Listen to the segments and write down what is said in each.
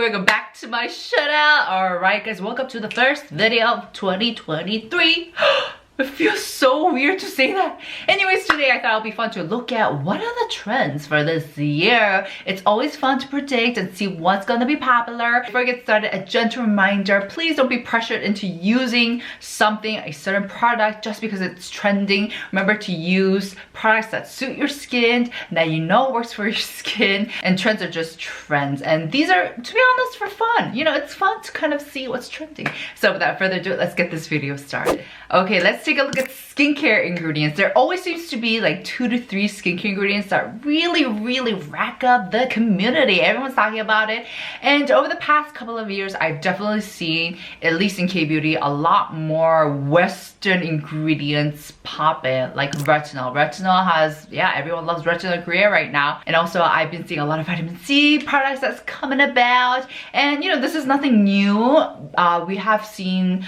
welcome back to my channel. Alright guys, welcome to the first video of 2023. It feels so weird to say that. Anyways, today I thought it would be fun to look at what are the trends for this year. It's always fun to predict and see what's gonna be popular. Before I get started, a gentle reminder, please don't be pressured into using something, a certain product, just because it's trending. Remember to use products that suit your skin, that you know works for your skin, and trends are just trends. And these are, to be honest, for fun. You know, it's fun to kind of see what's trending. So without further ado, let's get this video started. Okay, let's take a look at skincare ingredients. There always seems to be like 2 to 3 skincare ingredients that really rack up the community. Everyone's talking about it. And over the past couple of years, I've definitely seen, at least in K-beauty, a lot more Western ingredients pop in, like retinol. Retinol has, yeah, everyone loves retinol in Korea right now. And also I've been seeing a lot of vitamin C products that's coming about. And you know, this is nothing new. We have seen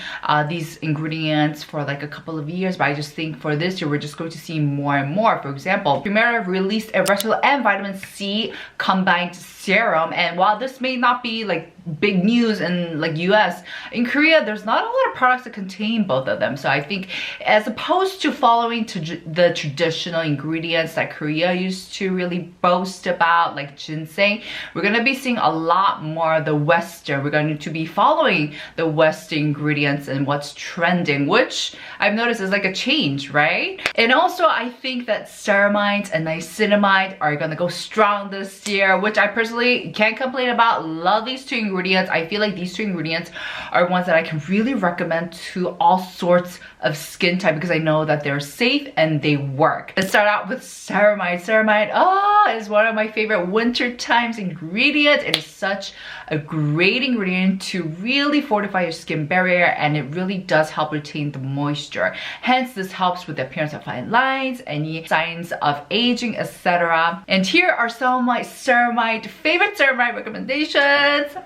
these ingredients for like a couple of years, but I just think for this year we're just going to see more and more. For example, Ceramide released a retinol and vitamin C combined serum, and while this may not be like big news in like US, in Korea there's not a lot of products that contain both of them. So I think as opposed to following the traditional ingredients that Korea used to really boast about, like ginseng, we're gonna be seeing a lot more of the Western. We're going to be following the Western ingredients and what's trending, which I've noticed is like a change, right? And also I think that Ceramide and Niacinamide are gonna go strong this year, which I personally can't complain about. Love these two ingredients. I feel like these two ingredients are ones that I can really recommend to all sorts of skin type because I know that they're safe and they work. Let's start out with Ceramide. Ceramide, is one of my favorite winter times ingredients. It is such a great ingredient to really fortify your skin barrier, and it really does help retain the moisture. Hence, this helps with the appearance of fine lines, any signs of aging, etc. And here are some of my favorite Ceramide recommendations.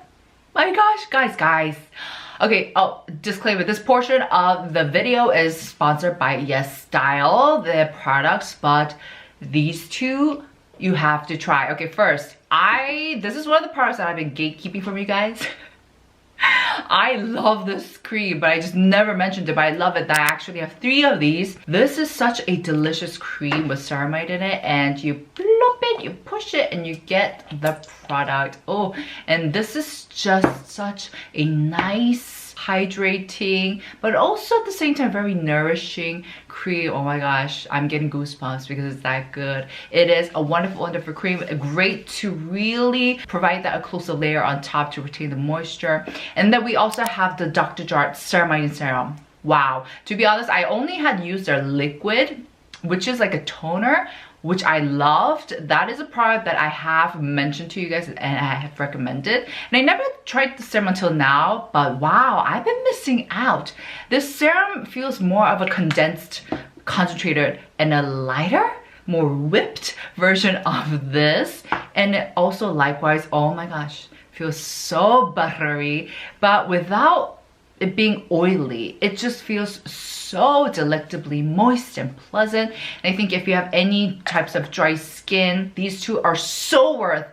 My gosh, guys. Okay, disclaimer, this portion of the video is sponsored by yesstyle, the products, but these two you have to try. Okay, first, this is one of the products that I've been gatekeeping from you guys. I love this cream, but I just never mentioned it, but I love it that I actually have 3 of these. This is such a delicious cream with ceramide in it, and you plop it, you push it, and you get the product. Oh, and this is just such a nice, hydrating, but also at the same time very nourishing cream. Oh my gosh, I'm getting goosebumps because it's that good. It is a wonderful cream, great to really provide that occlusive layer on top to retain the moisture. And then we also have the Dr. Jart Ceramidin Serum. Wow, to be honest, I only had used their liquid, which is like a toner, which I loved. That is a product that I have mentioned to you guys and I have recommended. And I never tried the serum until now, but wow, I've been missing out. This serum feels more of a condensed, concentrated, and a lighter, more whipped version of this. And it also likewise, oh my gosh, feels so buttery, but without it being oily. It just feels so delectably moist and pleasant. And I think if you have any types of dry skin, these two are so worth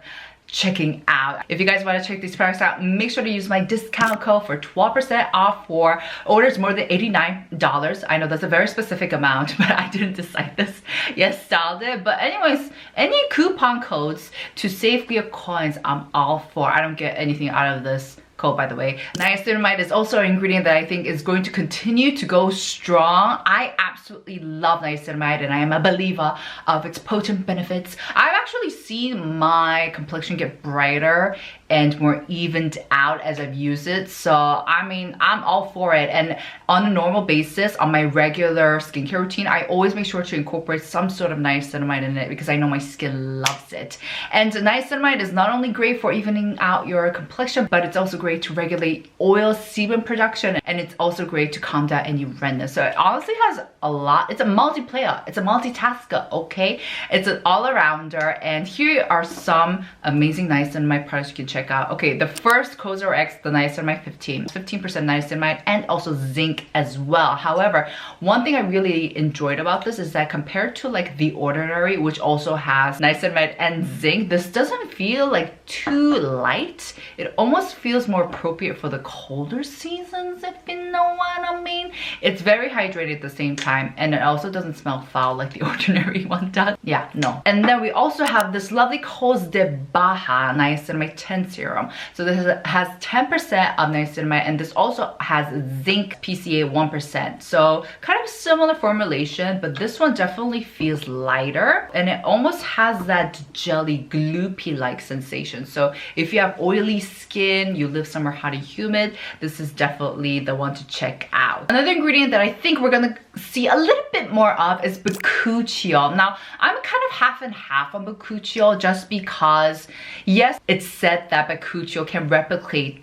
checking out. If you guys want to check these products out, make sure to use my discount code for 12% off for orders more than $89. I know that's a very specific amount, but I didn't decide this. Yes, styled it. But anyways, any coupon codes to save your coins, I'm all for. I don't get anything out of this code, by the way. Niacinamide is also an ingredient that I think is going to continue to go strong. I absolutely love niacinamide and I am a believer of its potent benefits. I've actually seen my complexion get brighter and more evened out as I've used it. So I mean, I'm all for it. And on a normal basis, on my regular skincare routine, I always make sure to incorporate some sort of niacinamide in it because I know my skin loves it. And niacinamide is not only great for evening out your complexion, but it's also great to regulate oil sebum production, and it's also great to calm down any redness. So it honestly has a lot. It's a multiplayer, it's a multitasker, okay? It's an all-arounder, and here are some amazing niacinamide products you can check out. Okay, the first COSRX, the niacinamide 15% niacinamide, and also zinc as well. However, one thing I really enjoyed about this is that compared to like The Ordinary, which also has niacinamide and zinc, this doesn't feel like too light. It almost feels more appropriate for the colder seasons, if you know what I mean. It's very hydrated at the same time, and it also doesn't smell foul like The Ordinary one does. Yeah, no. And then we also have this lovely Cos de BAHA niacinamide 10 serum. So this has 10% of niacinamide, and this also has zinc PCA 1%. So kind of similar formulation, but this one definitely feels lighter, and it almost has that jelly gloopy-like sensation. So if you have oily skin, you live somewhere hot and humid, this is definitely the one to check out. Another ingredient that I think we're gonna see a little bit more of is Bakuchiol. Now, I'm kind of half and half on Bakuchiol just because, yes, it's said that Bakuchiol can replicate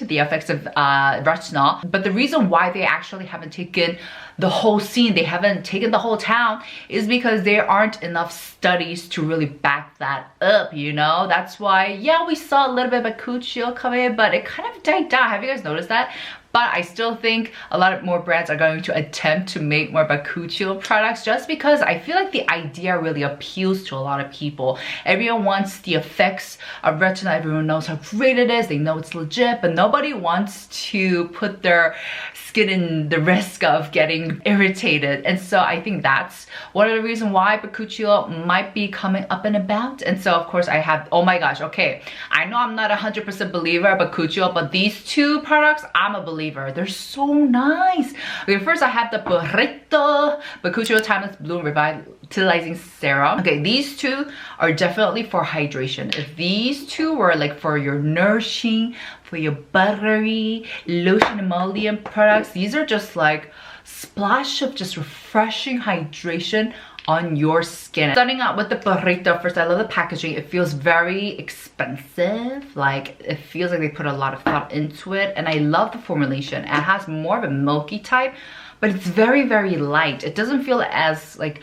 the effects of retinol, but the reason why they actually haven't taken the whole scene, they haven't taken the whole town, is because there aren't enough studies to really back that up, you know? That's why, yeah, we saw a little bit of Bakuchiol come in, but it kind of died down. Have you guys noticed that? But I still think a lot of more brands are going to attempt to make more Bakuchiol products just because I feel like the idea really appeals to a lot of people. Everyone wants the effects of retinol. Everyone knows how great it is. They know it's legit, but nobody wants to put their skin in the risk of getting irritated. And so I think that's one of the reasons why Bakuchiol might be coming up and about. And so of course I have, oh my gosh, okay, I know I'm not 100% believer of Bakuchiol, but these two products, I'm a believer. They're so nice. Okay, first I have the PURITO Bakuchiol Timeless Bloom Revitalizing Serum. Okay, these two are definitely for hydration. If these two were like for your nourishing, for your buttery, lotion emollient products, these are just like splash of just refreshing hydration on your skin. Starting out with the PURITO, first I love the packaging. It feels very expensive. Like it feels like they put a lot of thought into it, and I love the formulation. It has more of a milky type, but it's very, very light. It doesn't feel as like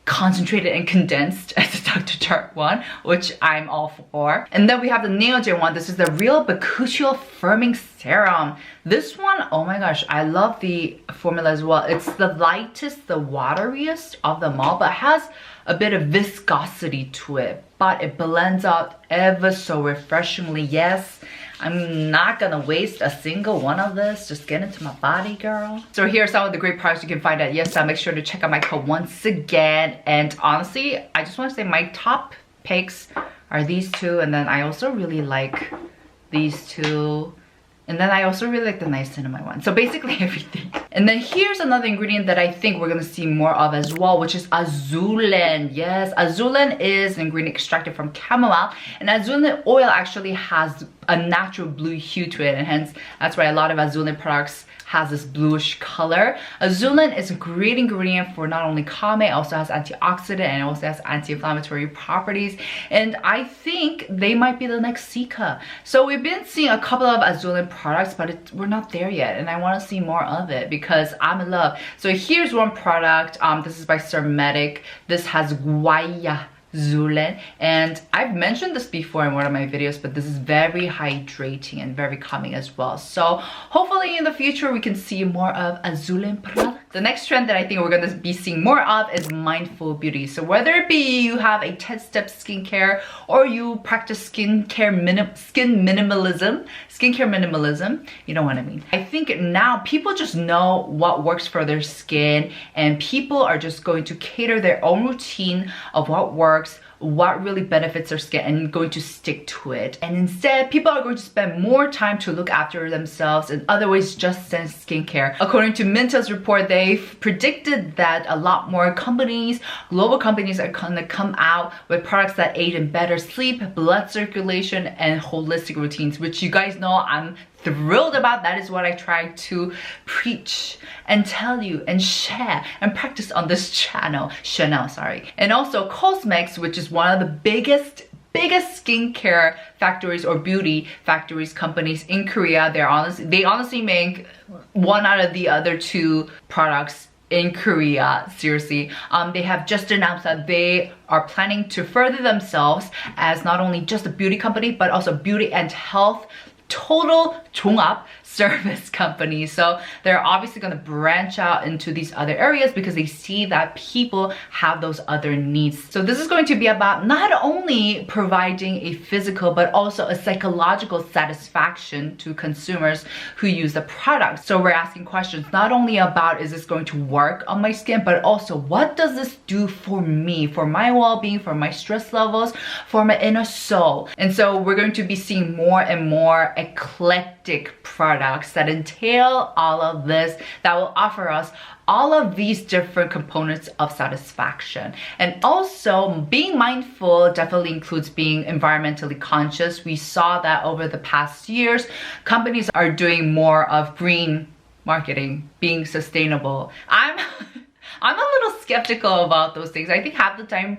concentrated and condensed as the Dr. Jart one, which I'm all for. And then we have the NEOGEN one. This is the Real Bakuchiol Firming Serum. This one, oh my gosh, I love the formula as well. It's the lightest, the wateriest of them all, but has a bit of viscosity to it, but it blends out ever so refreshingly. Yes, I'm not gonna waste a single one of this. Just get into my body, girl. So here are some of the great products you can find at yesstyle. Make sure to check out my code once again. And honestly, I just want to say my top picks are these two, and then I also really like these two. And then I also really like the niacinamide one. So basically everything. And then here's another ingredient that I think we're gonna see more of as well, which is azulen. Yes, azulen is an ingredient extracted from chamomile, and azulen oil actually has a natural blue hue to it, and hence that's why a lot of azulen products has this bluish color. Azulen is a great ingredient for not only calming, it also has antioxidant and it also has anti-inflammatory properties. And I think they might be the next Cica. So we've been seeing a couple of azulen products, but we're not there yet. And I want to see more of it because I'm in love. So here's one product. This is by Ceramide. This has guaya Zulen, and I've mentioned this before in one of my videos, but this is very hydrating and very calming as well. So hopefully in the future we can see more of azulen products. The next trend that I think we're going to be seeing more of is mindful beauty. So whether it be you have a 10-step skincare or you practice skincare minimalism, you know what I mean. I think now people just know what works for their skin, and people are just going to cater their own routine of what works, what really benefits their skin, and going to stick to it. And instead, people are going to spend more time to look after themselves in other ways just than skincare. According to Minta's report, they've predicted that a lot more companies, global companies, are gonna come out with products that aid in better sleep, blood circulation, and holistic routines, which you guys know I'm thrilled about. That is what I try to preach and tell you and share and practice on this channel. And also COSRX, which is one of the biggest skincare factories or beauty factories companies in Korea. They honestly make one out of the other two products in Korea, seriously. They have just announced that they are planning to further themselves as not only just a beauty company, but also beauty and health total 종합 service company. So they're obviously going to branch out into these other areas because they see that people have those other needs. So this is going to be about not only providing a physical but also a psychological satisfaction to consumers who use the product. So we're asking questions not only about is this going to work on my skin, but also what does this do for me, for my well-being, for my stress levels, for my inner soul. And so we're going to be seeing more and more eclectic products that entail all of this, that will offer us all of these different components of satisfaction. And also being mindful definitely includes being environmentally conscious. We saw that over the past years, companies are doing more of green marketing, being sustainable. I'm a little skeptical about those things. I think half the time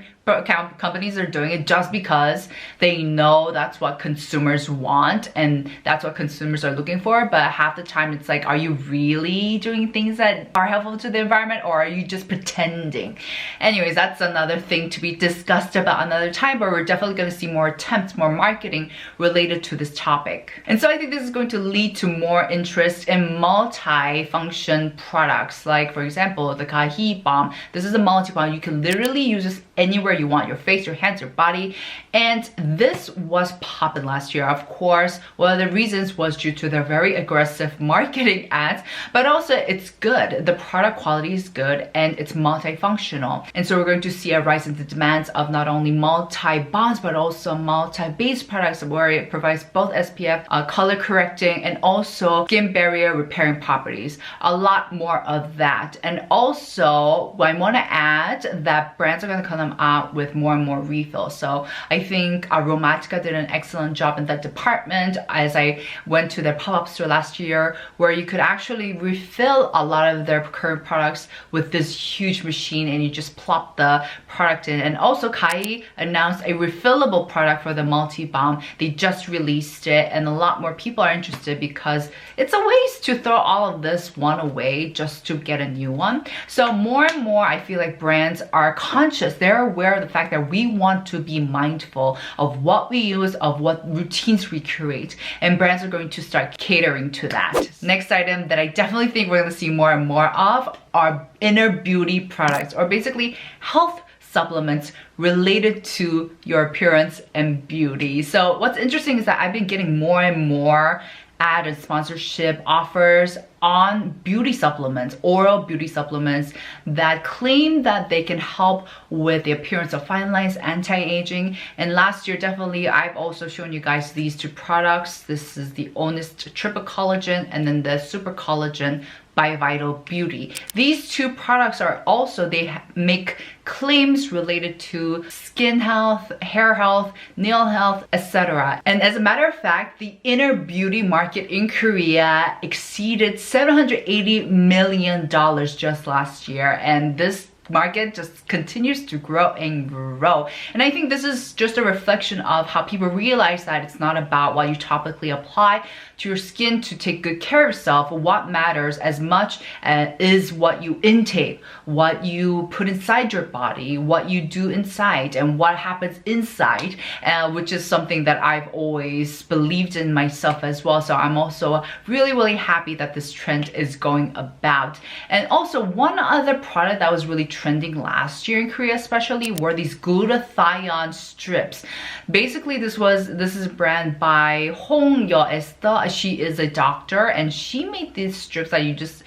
companies are doing it just because they know that's what consumers want and that's what consumers are looking for. But half the time it's like, are you really doing things that are helpful to the environment, or are you just pretending? Anyways, that's another thing to be discussed about another time, but we're definitely going to see more attempts, more marketing related to this topic. And so I think this is going to lead to more interest in multi-function products. Like for example, the Heat Balm. This is a multi-balm. You can literally use this anywhere you want, your face, your hands, your body. And this was popping last year. Of course, one of the reasons was due to their very aggressive marketing ads, but also it's good. The product quality is good and it's multifunctional. And so we're going to see a rise in the demands of not only multi-bonds, but also multi-base products where it provides both SPF, color correcting, and also skin barrier repairing properties. A lot more of that. And also, I want to add that brands are going to come out with more and more refills. So I think Aromatica did an excellent job in that department as I went to their pop-up store last year, where you could actually refill a lot of their current products with this huge machine and you just plop the product in. And also Kai announced a refillable product for the multi-balm. They just released it and a lot more people are interested because it's a waste to throw all of this one away just to get a new one. So more and more I feel like brands are conscious. They're aware of the fact that we want to be mindful of what we use, of what routines we create, and brands are going to start catering to that. Next item that I definitely think we're going to see more and more of are inner beauty products, or basically health supplements related to your appearance and beauty. So what's interesting is that I've been getting more and more ad and sponsorship offers on beauty supplements, oral beauty supplements that claim that they can help with the appearance of fine lines, anti-aging. And last year, definitely, I've also shown you guys these two products. This is the Honest Triple Collagen and then the Super Collagen by Vital Beauty. These two products are also, they make claims related to skin health, hair health, nail health, etc. And as a matter of fact, the inner beauty market in Korea exceeded $780 million just last year. And this market just continues to grow and grow. And I think this is just a reflection of how people realize that it's not about what you topically apply to your skin to take good care of yourself. What matters as much is what you intake, what you put inside your body, what you do inside, and what happens inside, which is something that I've always believed in myself as well. So I'm also really, really happy that this trend is going about. And also one other product that was really trending last year in Korea especially were these glutathione strips. Basically this is a brand by Hong Yo-Esther. She is a doctor and she made these strips that you just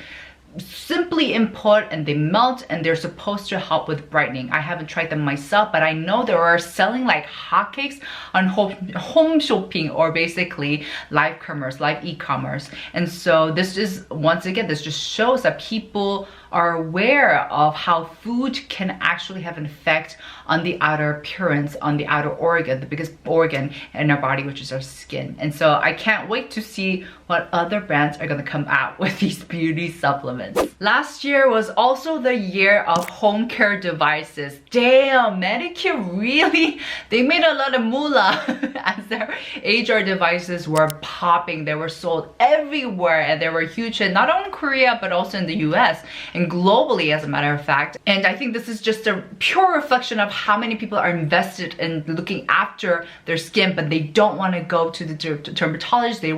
simply input and they melt and they're supposed to help with brightening. I haven't tried them myself, but I know they are selling like hotcakes on home shopping, or basically live commerce, live e-commerce. And so this is, once again, this just shows that people are aware of how food can actually have an effect on the outer appearance, on the outer organ, the biggest organ in our body, which is our skin. And so I can't wait to see what other brands are going to come out with these beauty supplements. Last year was also the year of home care devices. Damn, manicure really, they made a lot of moolah as their HR devices were popping. They were sold everywhere and they were huge in not only Korea but also in the US. And globally, as a matter of fact. And I think this is just a pure reflection of how many people are invested in looking after their skin, but they don't want to go to the dermatologist. They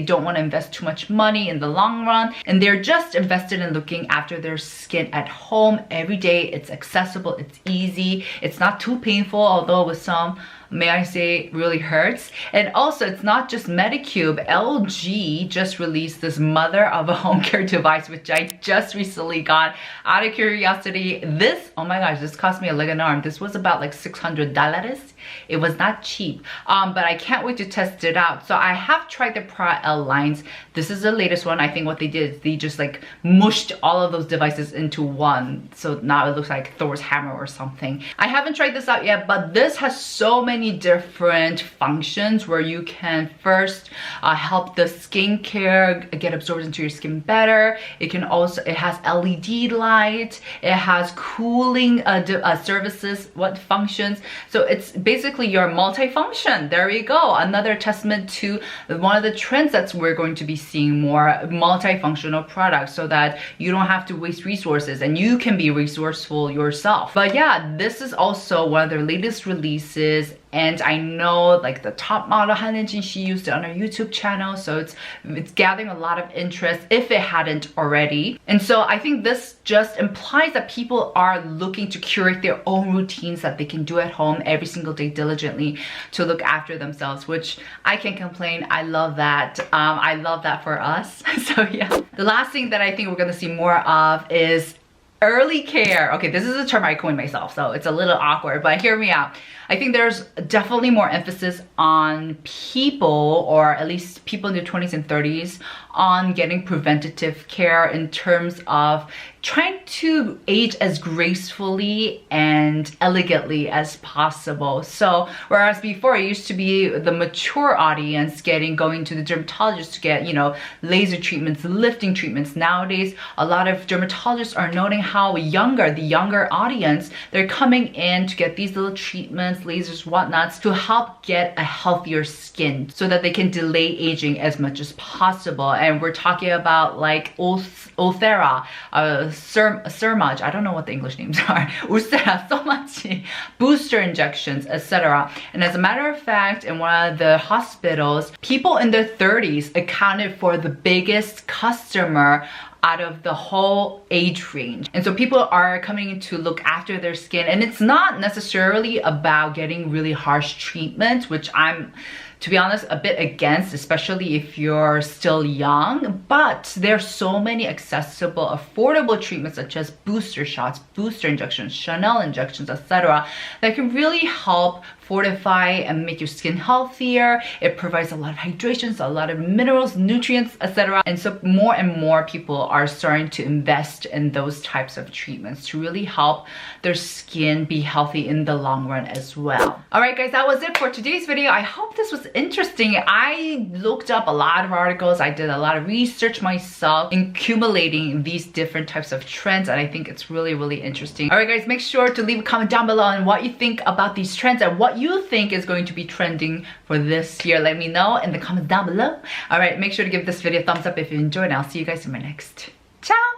don't want to invest too much money in the long run, and they're just invested in looking after their skin at home every day. It's accessible, it's easy, it's not too painful, although with some, may I say, really hurts. And also, it's not just Medicube. LG just released this mother of a home care device, which I just recently got out of curiosity. This, oh my gosh, this cost me a leg and arm. This was about like $600. It was not cheap, but I can't wait to test it out. So I have tried the Pra L lines. This is the latest one. I think what they did is they just like mushed all of those devices into one. So now it looks like Thor's hammer or something. I haven't tried this out yet, but this has so many different functions where you can first help the skincare get absorbed into your skin better. It can also, it has LED light. It has cooling services, what functions. So it's basically your multifunction. There we go. Another testament to one of the trends that we're going to be seeing more, multifunctional products, so that you don't have to waste resources and you can be resourceful yourself. But yeah, this is also one of their latest releases. And I know like the top model Hanjin, she used it on her YouTube channel, so it's gathering a lot of interest if it hadn't already. And so I think this just implies that people are looking to curate their own routines that they can do at home every single day diligently to look after themselves, which I can't complain. I love that. I love that for us. So yeah. The last thing that I think we're gonna see more of is early care. Okay, this is a term I coined myself, so it's a little awkward, but hear me out. I think there's definitely more emphasis on people, or at least people in their 20s and 30s, on getting preventative care in terms of trying to age as gracefully and elegantly as possible. So whereas before it used to be the mature audience going to the dermatologist to get, you know, laser treatments, lifting treatments, nowadays a lot of dermatologists are noting how the younger audience, they're coming in to get these little treatments, lasers, whatnots, to help get a healthier skin so that they can delay aging as much as possible. And we're talking about like Ulthera, Ceramide, I don't know what the English names are, Ulthera, so much, booster injections, etc. And as a matter of fact, in one of the hospitals, people in their 30s accounted for the biggest customer out of the whole age range. And so people are coming to look after their skin, and it's not necessarily about getting really harsh treatments, which I'm, to be honest, a bit against, especially if you're still young. But there's so many accessible, affordable treatments such as booster shots, booster injections, Chanel injections, etc. that can really help fortify and make your skin healthier. It provides a lot of hydration, so a lot of minerals, nutrients, etc. And so more and more people are starting to invest in those types of treatments to really help their skin be healthy in the long run as well. Alright guys, that was it for today's video. I hope this was interesting. I looked up a lot of articles. I did a lot of research myself in accumulating these different types of trends, and I think it's really, really interesting. Alright guys, make sure to leave a comment down below on what you think about these trends and what you think is going to be trending for this year. Let me know in the comments down below. Alright, make sure to give this video a thumbs up if you enjoyed, and I'll see you guys in my next. Ciao!